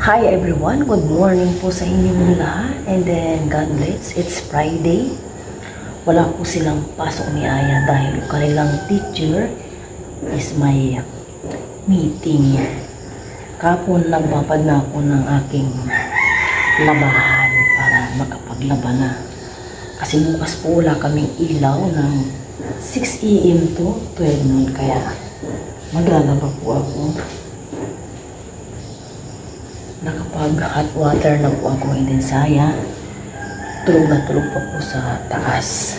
Hi everyone, good morning po sa inyong lahat, and then God bless. It's Friday. Wala po silang pasok ni Aya dahil kanilang teacher is may meeting. Kapon nagbabad na ako ng aking labahan para makapaglaba na. Kasi bukas po wala kaming ilaw ng 6 AM to 12 noon, kaya maglalaba po ako. Nakapag hot water na po ako, and then saya tulog na tulog pa po sa taas.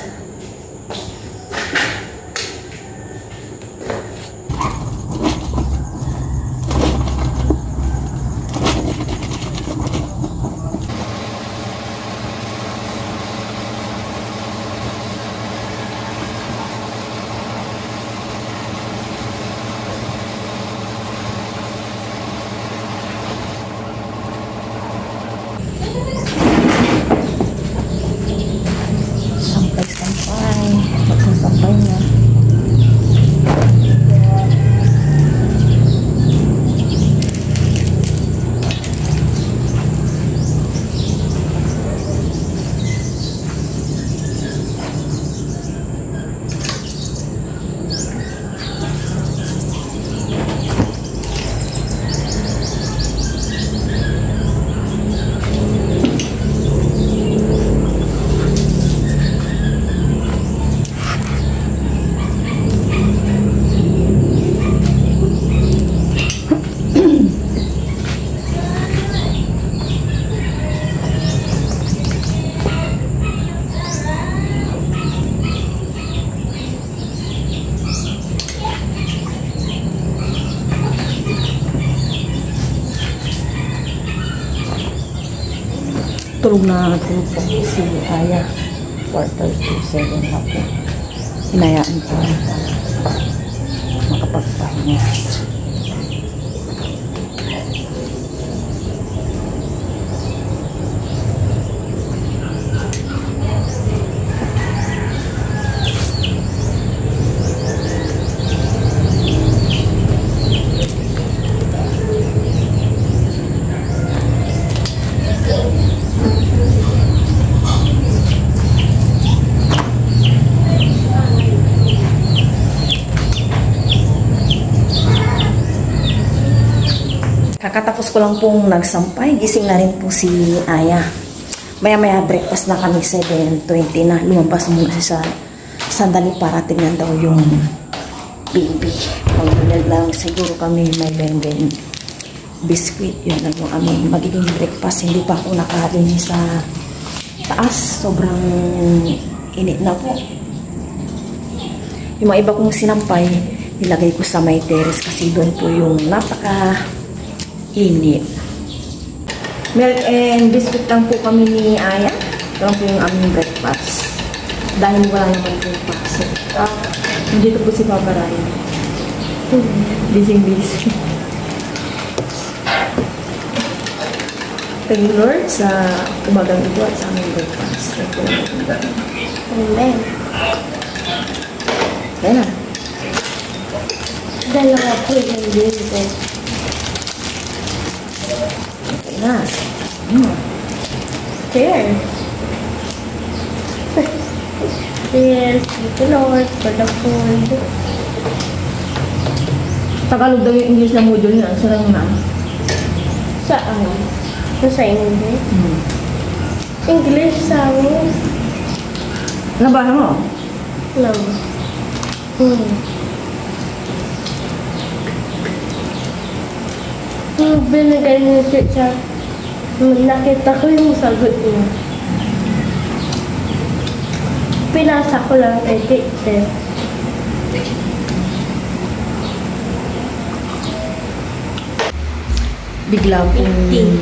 Magsasampay na. Tulog po si Aya. 4:37 na po. Hinayaan ko na makapagpahinga. Kakatapos ko lang pong nagsampay, gising na rin po si Aya. Maya-maya breakfast na kami, 7:20 na. Lumabas muna siya sa sandali para tingnan daw yung baby. Pag-bilad lang siguro kami may beng-beng biscuit. Yun lang yung aming magiging breakfast. Hindi pa ako nakalinis sa taas. Sobrang init na po. Yung mga iba kong sinampay, nilagay ko sa may terrace kasi doon po yung init. Milk and biscuit lang po kami ni Aya. Ito lang po yung aming breakfast. Dahil wala naman po pasok. Nandito po si Papa Ryan. Busy. Thank you Lord sa umagang ito at sa aming breakfast. Amen. Kaya na. Dalawa po yung dito. Na. Cheers. Cheers. Thank you Lord for the food. Tagalog daw yung English na module niya. Saan na? Saan? Sa English? English sa amin. Nabasa mo? No. Binigay niya siya. Nakita ko yung sagot niya. Pinasa ko lang kay teacher. Bigla pong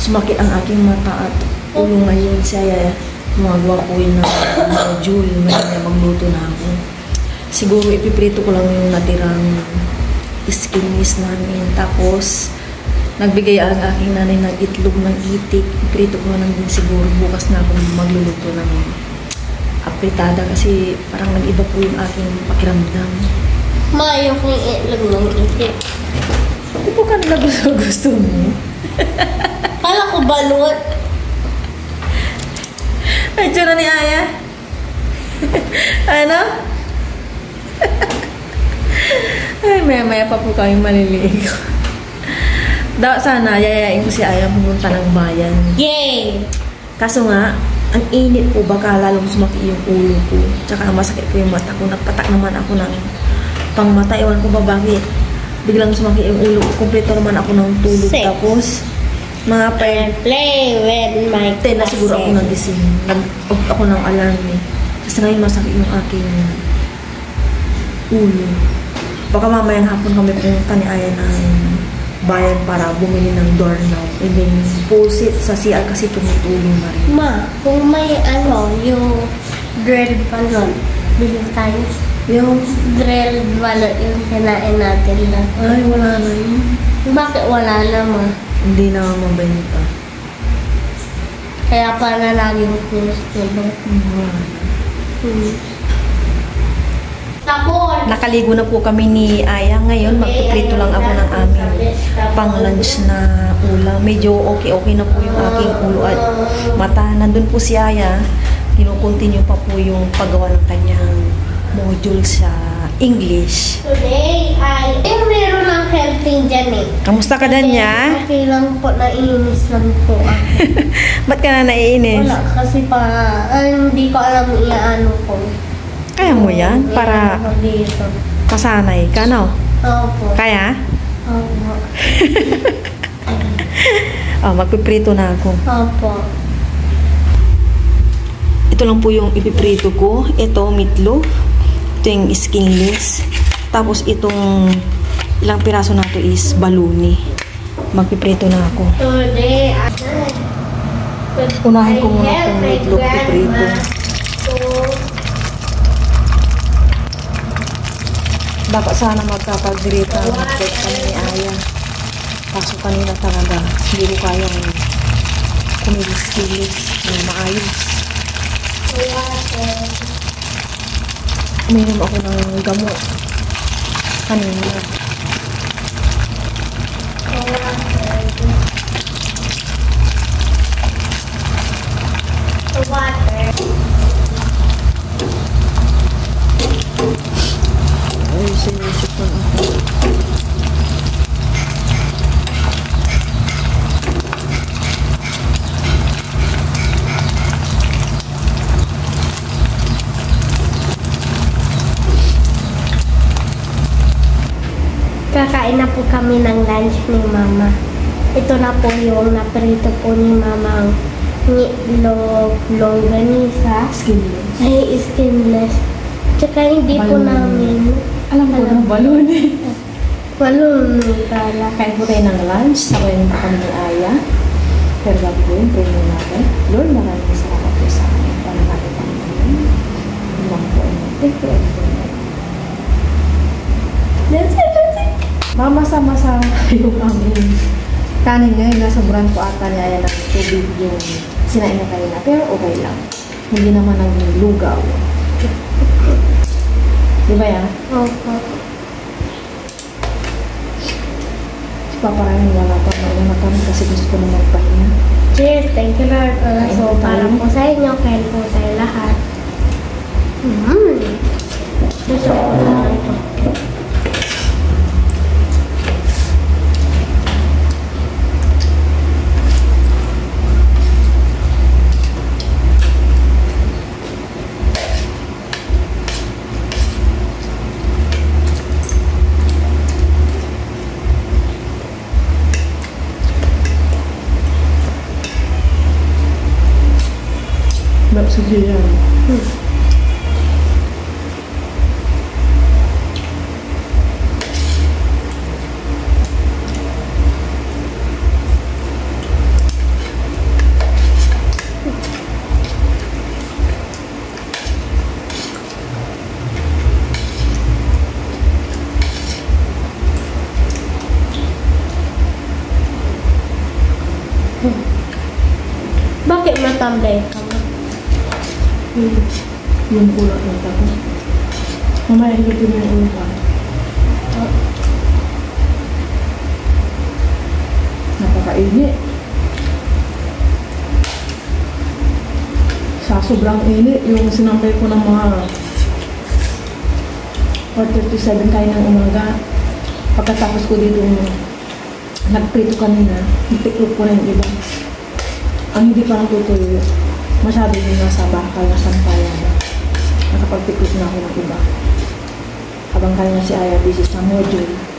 sumakit ang aking mata at ulo ngayon siya. Gumagawa ko yun ng module. May magluto na ako. Siguro ipiprito ko lang yung natirang skinnies namin. Tapos nagbigay ang aking nanay ng itlog ng itik. Prito ko na din siguro. Bukas na akong magluluto ng apritada kasi parang nag-iba po yung aking pakiramdam. Maayaw kong itlog ng itik. Di po ka nila gusto mo? Kala ko balot. Ay, tsura ni Aya. Ano? Ay, maya-maya pa po kami maliligo. Sana, yayayain ko si Aya pumunta ng bayan. Yay! Kaso nga, ang init po, baka lalong sumaki yung ulo ko. Tsaka masakit po yung mata ko. Nagpatak naman ako ng pangmata. Ewan ko ba bakit. Biglang sumaki yung ulo ko. Kompleto naman ako ng tulog. Six. Tapos, mga Play with my 10 na siguro ako nagising. Nag-off ako ng alarm eh. Kasi ngayon masakit yung aking ulo. Baka mamayang hapon kami pumunta ni Aya ng bayan para bumili ng doorknob. And then, pusit sa CR kasi tumutulong na rin. Ma, kung may yung drilled balon, bili tayo. Yung, Drilled balon yung kinain natin na. ay, wala na yun. Bakit wala naman? Hindi na mabenta. Kaya pala laging puno. Tapos, Nakaligo na po kami ni Aya. Ngayon, magpiprito lang ako ng aming pang-lunch na ulam. Medyo okay na po yung aking ulo at mata. Nandun po si Aya. Kinukontinue pa po yung paggawa ng kanyang module sa English. today meron ng helping dyan eh. Kamusta ka, Danya? Okay lang po, naiinis lang po ako. Ba't ka na naiinis? Wala, kasi hindi ko alam iaano ko. Kaya mo yan? Para Iaano ko dito. pasanay ka, no? Opo. Kaya? Opo. Magpiprito na ako. Opo. Ito lang po yung ipiprito ko. Ito, meatloaf. Ito yung skinless. Tapos itong ilang piraso na ito is baluni. Magpiprito na ako. Today, Unahin ko muna itong meatloaf piprito. Dapat sana magkapag-dirita ng meatloaf kami ni Aya. Kaso kanina talaga, hindi ko kayang kumilis-kilis na maayos. Uminom ako ng gamot kanina. Ay, sinisip ko na ako. Kakain na po kami ng lunch ni Mama. Ito na po yung naprito po ni Mama ang longganisa. Skinless. Ay, skinless. Tsaka hindi po Balon. namin. Alam ko ng balon eh. Balon pala. Kain po tayo ng lunch. Sabayin pa kami ni Aya. Pero bago po yun, pwede natin. Lord, maraming salamat po sa akin. Para natin kami ngayon. Ilang po ay take care po. That's it. Mamasa-masa yung aming kanin ngayon. Nasobrahan po ata ni Aya ng tubig yung sinain na kanina. Pero okay lang. Hindi naman naging lugaw. Diba yan? Opo. Paparangin wala pa na kami kasi gusto ko na magpahinga. Cheers! Thank you, Lord. So, para po sa inyo, kain po tayo lahat. Gusto ko na ito. Sige yan. Bakit matambay ka mo? Yung ulo ng tako. Mamaya higupin yung ulo ka. napakainit. Sa sobrang init, yung sinampay ko ng mga 4:37 kayo ng umaga. Pagkatapos ko dito nagprito kanina, nagtiklop ko na yung iba. Ang hindi pa natutuyo, masyado yung nasa bakal na sampayan. Nakapagtiklop na ako ng iba. Habang kanina si Aya busy sa module.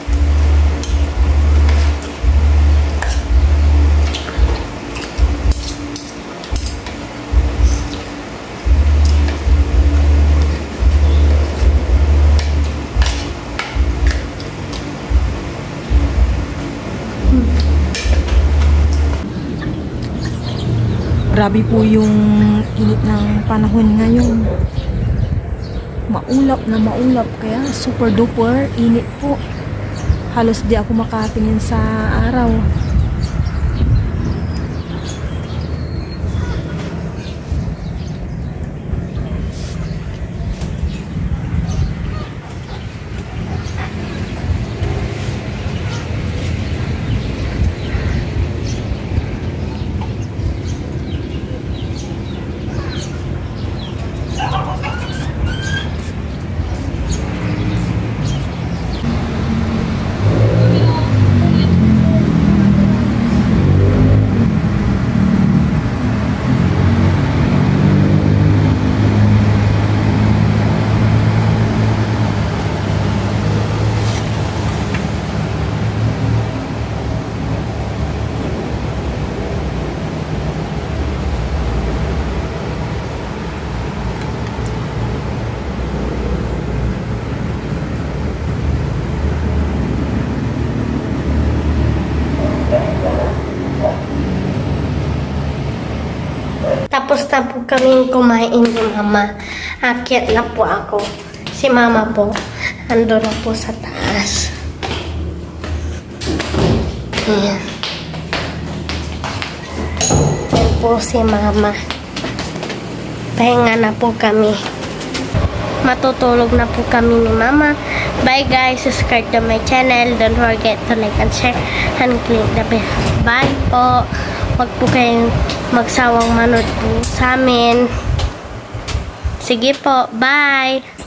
Grabe po yung init ng panahon ngayon. Maulap na maulap, kaya super duper init po. Halos di ako makatingin sa araw. Tapos na po kami kumain ni Mama. Akyat na po ako. Si Mama po, ando na po sa taas. Ayan. Ayan po si Mama. Pahinga na po kami. Matutulog na po kami ni Mama. Bye guys, subscribe to my channel. Don't forget to like and share and click the bell. Bye po. Huwag po kayong magsawang manood po sa amin. Sige po, bye!